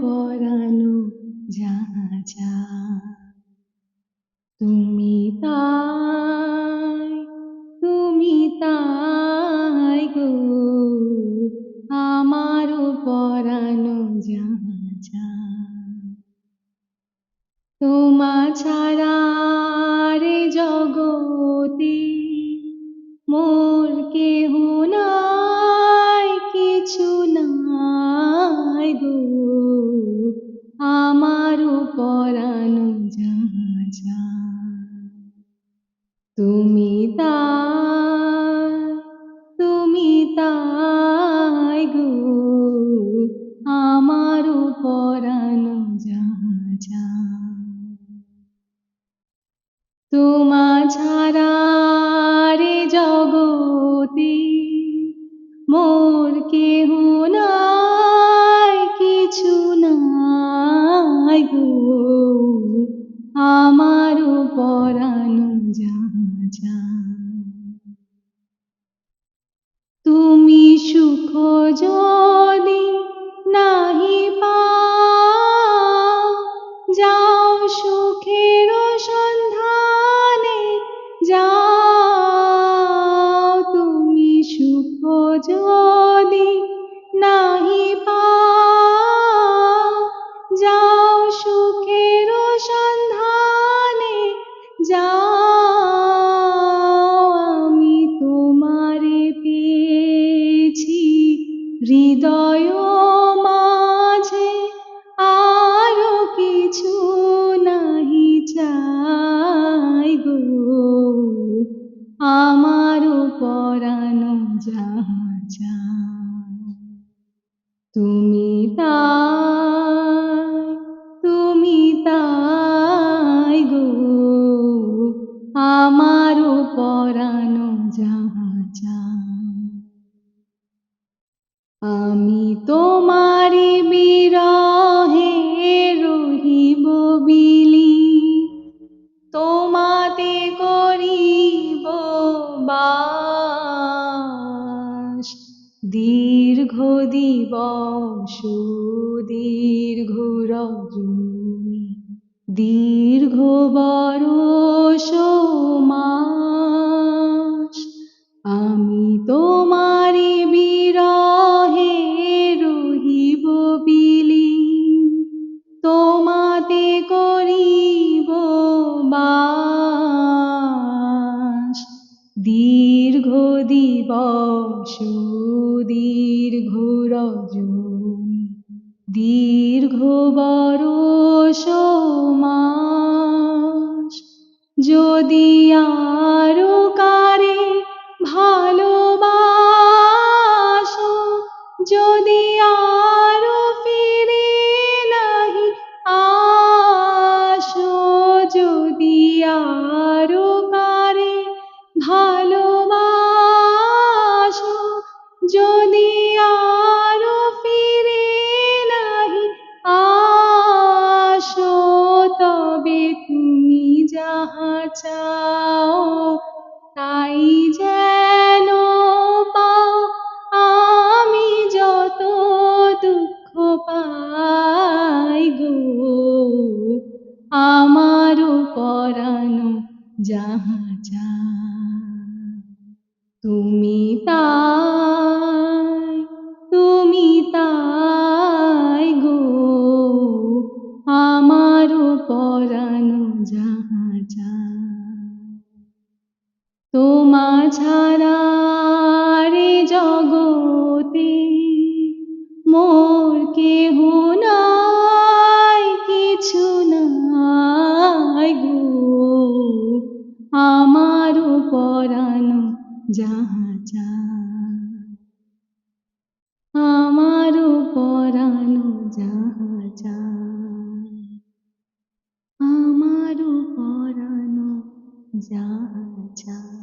পরানো যাহা চায় তুমি তাই, তুমি তাই গো আমার পরানো যাহা চায় তোমা ছাড়া রে জগতে মোর কেহ নাই, কিছু নাই গো আমার পরানো যাহা চায় তুমি তাই, তুমি তাই গো আমার পরানো যাহা চায় তোমা ছাড়া রে জগতে মোর কেহ নাই, কিছু নাই গো আমার পরানো যাহা চায় তুমি সুখ যদি নাহি পাও, যাও সুখের সন্ধানে যাও তুমি সুখ যদি নাহি পাও, যাও সুখের সন্ধানে যাও আমি তোমারে পেয়েছি হৃদয় মাঝে, আরো কিছু নাহি চাই গো আমার পরানো যাহা চায় তুমি তাই, তুমি তাই গো আমার পরানো যাহা চায় আমি তোমারি বিরহে রহিব বিলি, তোমাতে করিব বাস দীর্ঘ দিবস দীর্ঘ রজনী, দীর্ঘ বরষ মাস আমি তোমারি বিরহে রহিব বিলি, তোমাতে করিব বাস দীর্ঘ দিবস দীর্ঘ রজনী, দীর্ঘ বরষ মাস যদি আরো কারে ভালোবাসো, যদি আরো ফিরে নাহি আসো, যদি আরো কারে ভালোবাসো, যদি আরো ফিরে নাহি আসো, তবে তুমি যাহা চাও তাই যেন পাও, আমি যত দুঃখ পাই গো আমার পরানো যাহা চায় তুমি তাই, তুমি তাই গো আমার পরানো যাহা চায় তোমা ছাড়া রে জগতে মোর কেহ নাই, কিছু নাই গো আমার পরানো যাহা চায় আমার পরানো যাহা চায় আমার পরানো যাহা চায়।